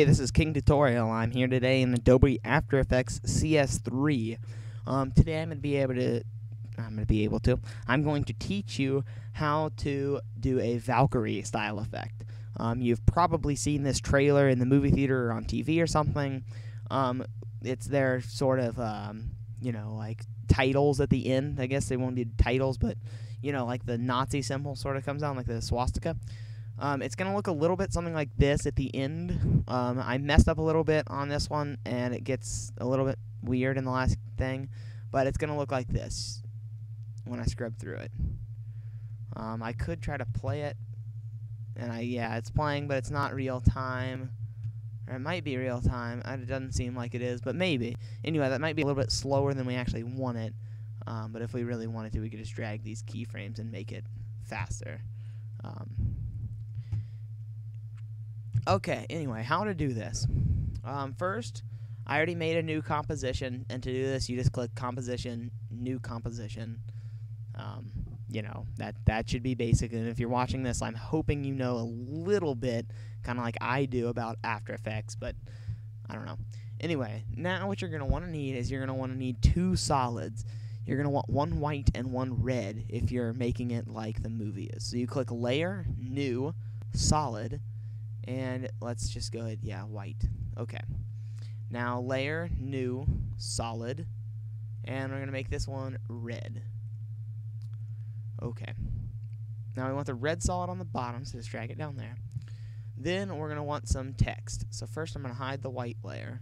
Hey, this is King Tutorial. I'm here today in Adobe After Effects CS3. Today I'm going to teach you how to do a Valkyrie style effect. You've probably seen this trailer in the movie theater or on TV or something. It's their sort of, like titles at the end. I guess they won't be titles, but, like the Nazi symbol sort of comes down, like the swastika. It's going to look a little bit something like this at the end. I messed up a little bit on this one, and it gets a little bit weird in the last thing, but it's going to look like this when I scrub through it. I could try to play it, and it's playing, but it's not real time. Or it might be real time. It doesn't seem like it is, but maybe. Anyway, that might be a little bit slower than we actually want it, but if we really wanted to, we could just drag these keyframes and make it faster. Okay, anyway, how to do this. First, I already made a new composition, and to do this, you just click Composition, New Composition. That should be basic, and if you're watching this, I'm hoping you know a little bit, kind of like I do, about After Effects, but I don't know. Anyway, now what you're going to want to need is you're going to want to need two solids. You're going to want one white and one red if you're making it like the movie is. So you click Layer, New, Solid, and let's just go ahead, white. Okay. Now layer, new, solid, and we're going to make this one red. Okay. Now we want the red solid on the bottom, so just drag it down there. Then we're going to want some text. So first I'm going to hide the white layer.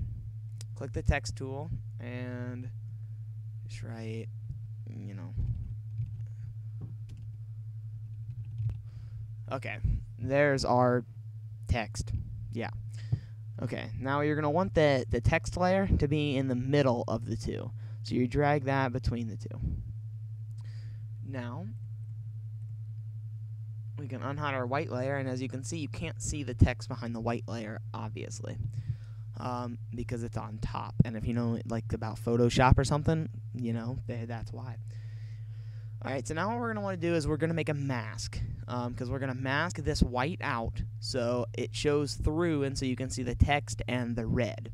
Click the text tool, and just write, Okay, there's our text. Yeah. Okay, now you're going to want the text layer to be in the middle of the two. So you drag that between the two. Now, we can unhide our white layer, and as you can see, you can't see the text behind the white layer, obviously, because it's on top. And if you know, like, about Photoshop or something, that's why. Alright, so now what we're going to want to do is we're going to make a mask, because we're going to mask this white out so it shows through and so you can see the text and the red.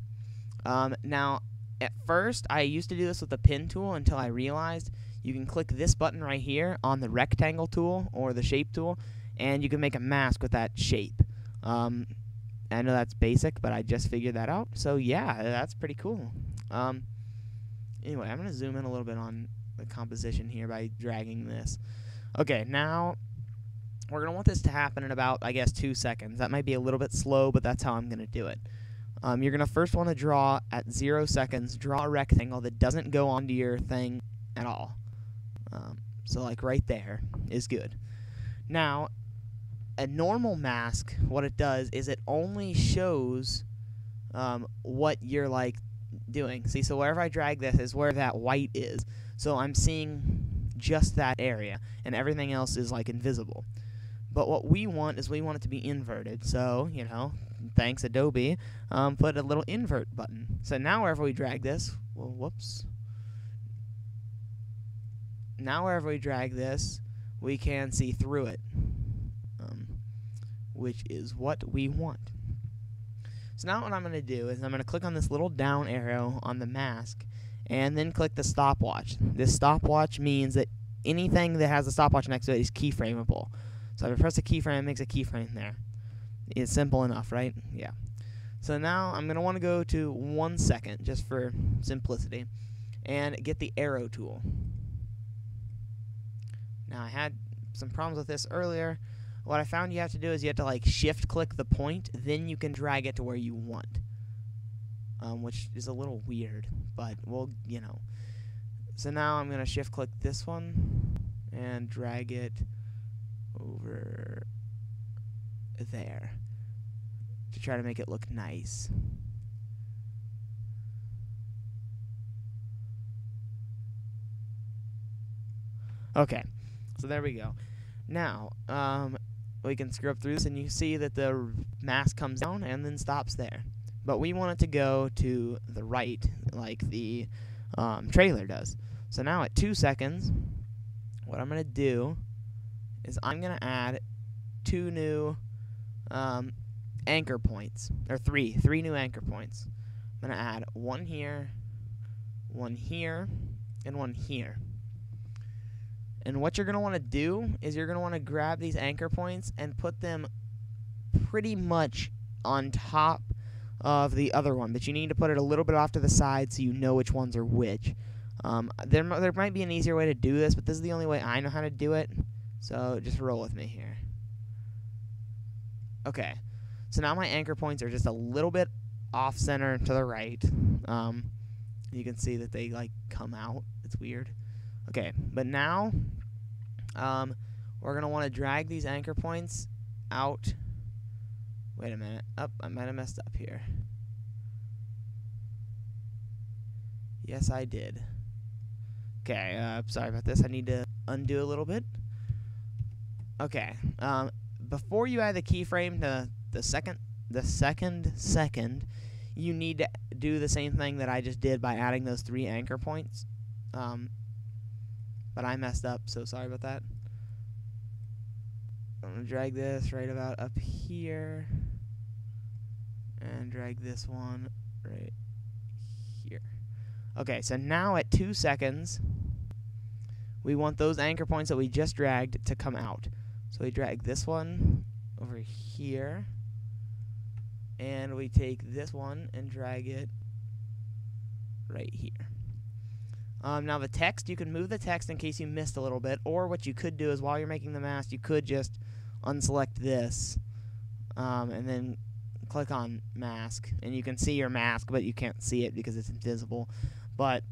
Now, at first, I used to do this with the pen tool until I realized you can click this button right here on the rectangle tool or the shape tool, and you can make a mask with that shape. I know that's basic, but I just figured that out, so yeah, that's pretty cool. Anyway, I'm going to zoom in a little bit on the composition here by dragging this. Okay, now we're going to want this to happen in about, 2 seconds. That might be a little bit slow, but that's how I'm going to do it. You're going to first want to draw at 0 seconds, draw a rectangle that doesn't go onto your thing at all. So like right there is good. Now, a normal mask, what it does is it only shows what you're doing. See, so wherever I drag this is where that white is. So I'm seeing just that area, and everything else is invisible. But what we want is we want it to be inverted. So, thanks Adobe, put a little invert button. So now wherever we drag this, now wherever we drag this, we can see through it, which is what we want. So now what I'm going to do is I'm going to click on this little down arrow on the mask, and then click the stopwatch. This stopwatch means that anything that has a stopwatch next to it is keyframeable. So if I press a keyframe, it makes a keyframe there. It's simple enough, right? Yeah. So now I'm going to want to go to 1 second, just for simplicity, and get the arrow tool. Now I had some problems with this earlier. What I found you have to do is you have to shift click the point, then you can drag it to where you want. Which is a little weird, but So now I'm going to shift click this one and drag it over there to try to make it look nice. Okay, so there we go. Now, we can scrub through this, and you see that the mask comes down and then stops there. But we want it to go to the right, like the trailer does. So now at 2 seconds, what I'm going to do is I'm going to add 2 new anchor points, or three new anchor points. I'm going to add one here, and one here. And what you're going to want to do is you're going to want to grab these anchor points and put them pretty much on top of the other one, but you need to put it a little bit off to the side so you know which ones are which. There might be an easier way to do this, but this is the only way I know how to do it, so just roll with me here. Okay, so now my anchor points are just a little bit off center to the right. You can see that they like come out. It's weird. Okay, but now we're going to want to drag these anchor points out. Wait a minute. Oh, I might have messed up here. Yes, I did. Okay, sorry about this. I need to undo a little bit. Okay, before you add the keyframe to the second, you need to do the same thing that I just did by adding those 3 anchor points. But I messed up, so sorry about that. I'm going to drag this right about up here. And drag this one right here. Okay, so now at 2 seconds, we want those anchor points that we just dragged to come out. So we drag this one over here. And we take this one and drag it right here. Now the text, you can move the text in case you missed a little bit, or what you could do is while you're making the mask, you could just unselect this, and then click on mask, and you can see your mask, but you can't see it because it's invisible. But,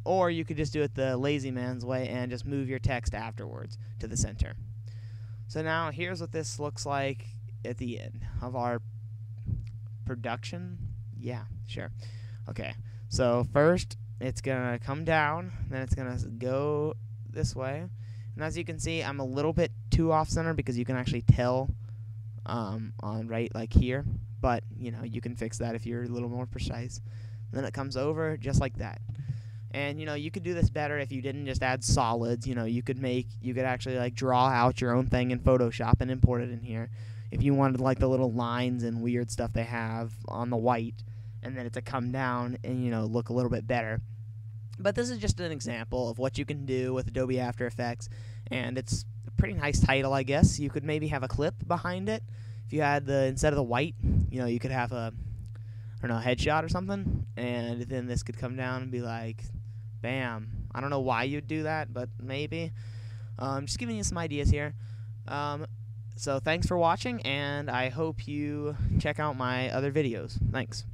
or you could just do it the lazy man's way and just move your text afterwards to the center. So now here's what this looks like at the end of our production. Yeah, sure. Okay, so first it's going to come down, then it's going to go this way. And as you can see, I'm a little bit too off-center because you can actually tell on right like here. But, you know, you can fix that if you're a little more precise. Then it comes over just like that. And, you know, you could do this better if you didn't just add solids. You know, you could actually, like, draw out your own thing in Photoshop and import it in here. If you wanted, like, the little lines and weird stuff they have on the white, and then it to come down and, you know, look a little bit better. But this is just an example of what you can do with Adobe After Effects, and it's a pretty nice title, I guess. You could maybe have a clip behind it. If you had instead of the white, you know, you could have a, I don't know, headshot or something, and then this could come down and be like, bam. I don't know why you'd do that, but maybe. Just giving you some ideas here. So thanks for watching, and I hope you check out my other videos. Thanks.